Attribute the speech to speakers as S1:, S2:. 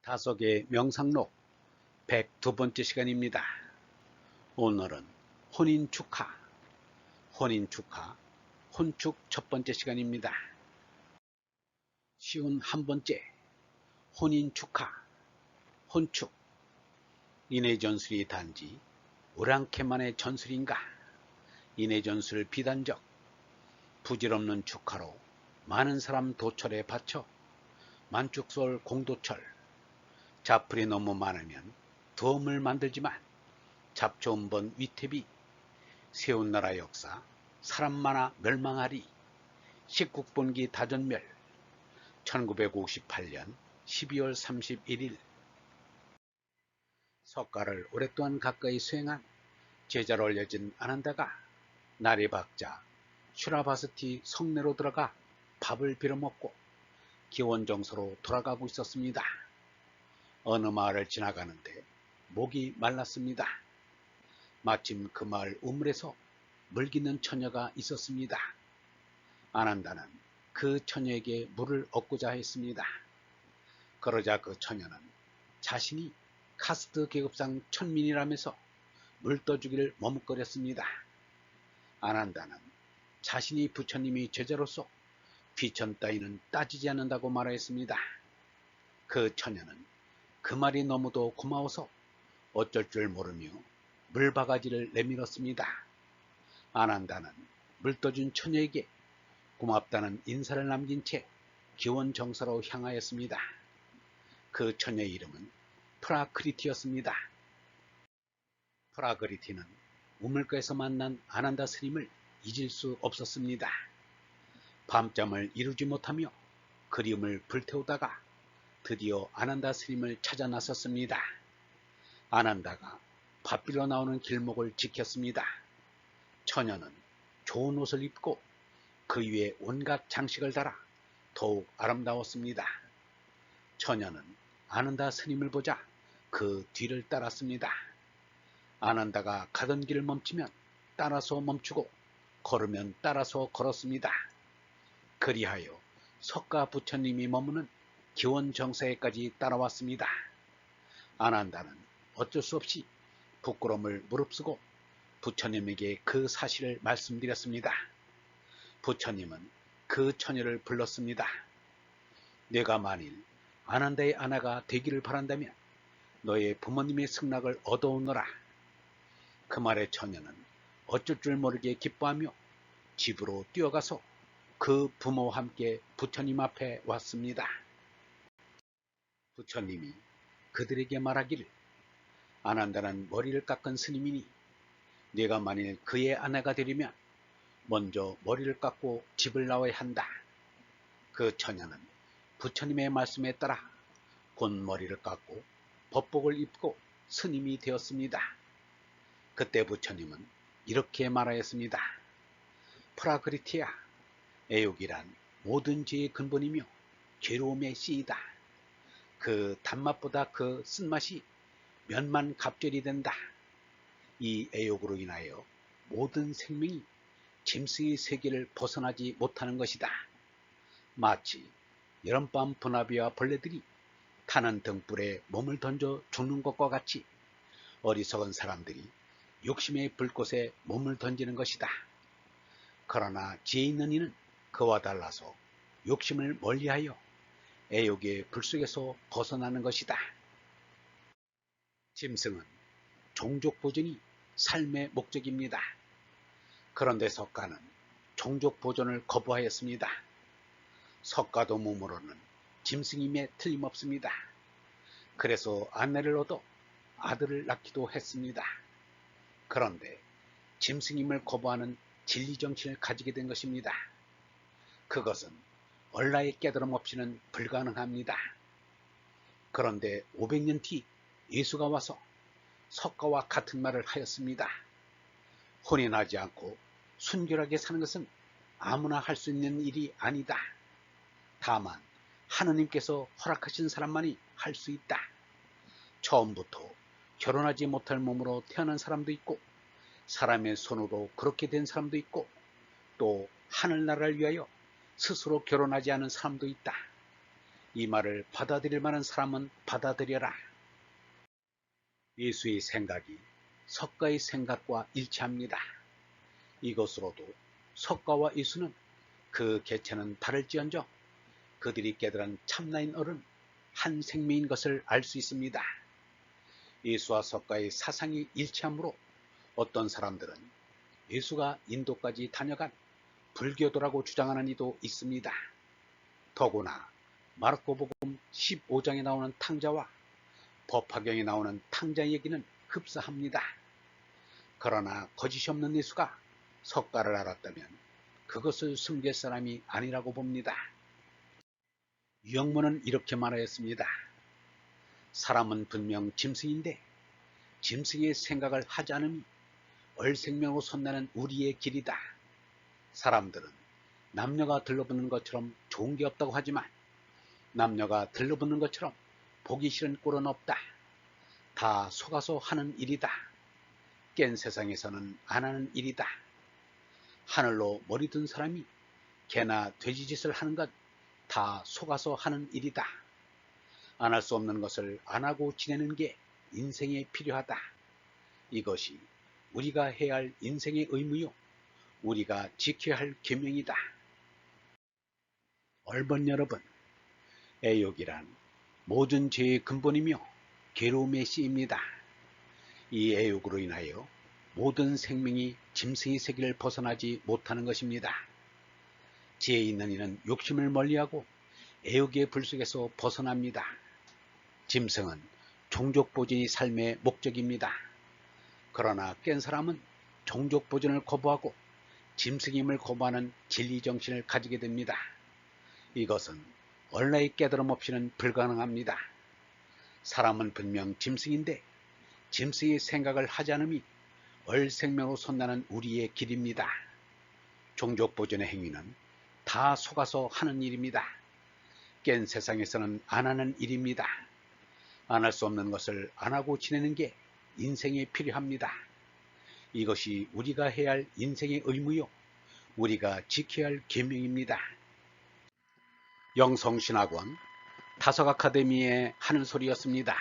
S1: 다섯의 명상록 102번째 시간입니다. 오늘은 혼인 축하, 혼축 첫 번째 시간입니다. 쉬운 한 번째, 혼인 축하, 혼축. 인의 전술이 단지 오랑캐만의 전술인가? 인의 전술 비단적, 부질없는 축하로 많은 사람 도철에 바쳐 만축솔 공도철. 잡풀이 너무 많으면 덤을 만들지만 잡초음번 위태비, 세운 나라 역사 사람 많아 멸망하리. 19분기 다전멸 1958년 12월 31일. 석가를 오랫동안 가까이 수행한 제자로 알려진 아난다가 날이 밝자 슈라바스티 성내로 들어가 밥을 빌어먹고 기원정서로 돌아가고 있었습니다. 어느 마을을 지나가는데 목이 말랐습니다. 마침 그 마을 우물에서 물기는 처녀가 있었습니다. 아난다는 그 처녀에게 물을 얻고자 했습니다. 그러자 그 처녀는 자신이 카스트 계급상 천민이라면서 물 떠주기를 머뭇거렸습니다. 아난다는 자신이 부처님이 제자로서 귀천 따위는 따지지 않는다고 말하였습니다. 그 처녀는 그 말이 너무도 고마워서 어쩔 줄 모르며 물바가지를 내밀었습니다. 아난다는 물 떠준 처녀에게 고맙다는 인사를 남긴 채 기원정사로 향하였습니다. 그 처녀의 이름은 프라크리티였습니다. 프라크리티는 우물가에서 만난 아난다 스님을 잊을 수 없었습니다. 밤잠을 이루지 못하며 그림을 불태우다가 드디어 아난다 스님을 찾아 나섰습니다. 아난다가 밥빌러 나오는 길목을 지켰습니다. 처녀는 좋은 옷을 입고 그 위에 온갖 장식을 달아 더욱 아름다웠습니다. 처녀는 아난다 스님을 보자 그 뒤를 따랐습니다. 아난다가 가던 길을 멈추면 따라서 멈추고 걸으면 따라서 걸었습니다. 그리하여 석가 부처님이 머무는 기원정사에까지 따라왔습니다. 아난다는 어쩔 수 없이 부끄러움을 무릅쓰고 부처님에게 그 사실을 말씀드렸습니다. 부처님은 그 처녀를 불렀습니다. 내가 만일 아난다의 아내가 되기를 바란다면 너의 부모님의 승락을 얻어오너라. 그 말에 처녀는 어쩔 줄 모르게 기뻐하며 집으로 뛰어가서 그 부모와 함께 부처님 앞에 왔습니다. 부처님이 그들에게 말하기를 아난다는 머리를 깎은 스님이니 네가 만일 그의 아내가 되려면 먼저 머리를 깎고 집을 나와야 한다. 그 처녀는 부처님의 말씀에 따라 곧 머리를 깎고 법복을 입고 스님이 되었습니다. 그때 부처님은 이렇게 말하였습니다. 프라크리티야, 애욕이란 모든 죄의 근본이며 괴로움의 씨이다. 그 단맛보다 그 쓴맛이 몇만 갑절이 된다. 이 애욕으로 인하여 모든 생명이 짐승의 세계를 벗어나지 못하는 것이다. 마치 여름밤 분화비와 벌레들이 타는 등불에 몸을 던져 죽는 것과 같이 어리석은 사람들이 욕심의 불꽃에 몸을 던지는 것이다. 그러나 지혜 있는 이는 그와 달라서 욕심을 멀리하여 애욕의 불 속에서 벗어나는 것이다. 짐승은 종족 보존이 삶의 목적입니다. 그런데 석가는 종족 보존을 거부하였습니다. 석가도 몸으로는 짐승임에 틀림없습니다. 그래서 아내를 얻어 아들을 낳기도 했습니다. 그런데 짐승임을 거부하는 진리정신을 가지게 된 것입니다. 그것은 얼라의 깨달음 없이는 불가능합니다. 그런데 500년 뒤 예수가 와서 석가와 같은 말을 하였습니다. 혼인하지 않고 순결하게 사는 것은 아무나 할 수 있는 일이 아니다. 다만 하느님께서 허락하신 사람만이 할 수 있다. 처음부터 결혼하지 못할 몸으로 태어난 사람도 있고 사람의 손으로 그렇게 된 사람도 있고 또 하늘나라를 위하여 스스로 결혼하지 않은 사람도 있다. 이 말을 받아들일 만한 사람은 받아들여라. 예수의 생각이 석가의 생각과 일치합니다. 이것으로도 석가와 예수는 그 개체는 다를지언정 그들이 깨달은 참나인 어른 한 생명인 것을 알 수 있습니다. 예수와 석가의 사상이 일치하므로 어떤 사람들은 예수가 인도까지 다녀간 불교도라고 주장하는 이도 있습니다. 더구나 마르코복음 15장에 나오는 탕자와 법화경에 나오는 탕자 얘기는 흡사합니다. 그러나 거짓이 없는 예수가 석가를 알았다면 그것을 숨길 사람이 아니라고 봅니다. 유영문은 이렇게 말하였습니다. 사람은 분명 짐승인데 짐승의 생각을 하지 않음이 얼생명으로 선나는 우리의 길이다. 사람들은 남녀가 들러붙는 것처럼 좋은 게 없다고 하지만 남녀가 들러붙는 것처럼 보기 싫은 꼴은 없다. 다 속아서 하는 일이다. 깬 세상에서는 안 하는 일이다. 하늘로 머리 든 사람이 개나 돼지짓을 하는 것 다 속아서 하는 일이다. 안 할 수 없는 것을 안 하고 지내는 게 인생에 필요하다. 이것이 우리가 해야 할 인생의 의무요 우리가 지켜야 할 계명이다. 얼번 여러분, 애욕이란 모든 죄의 근본이며 괴로움의 씨입니다. 이 애욕으로 인하여 모든 생명이 짐승의 세계를 벗어나지 못하는 것입니다. 지혜 있는 이는 욕심을 멀리하고 애욕의 불 속에서 벗어납니다. 짐승은 종족보존이 삶의 목적입니다. 그러나 깬 사람은 종족보존을 거부하고 짐승임을 거부하는 진리정신을 가지게 됩니다. 이것은 얼라의 깨달음 없이는 불가능합니다. 사람은 분명 짐승인데 짐승의 생각을 하지 않음이 얼생명으로 선나는 우리의 길입니다. 종족보존의 행위는 다 속아서 하는 일입니다. 깬 세상에서는 안 하는 일입니다. 안 할 수 없는 것을 안 하고 지내는 게 인생에 필요합니다. 이것이 우리가 해야 할 인생의 의무요 우리가 지켜야 할 계명입니다. 영성신학원 다석아카데미의 하는 소리였습니다.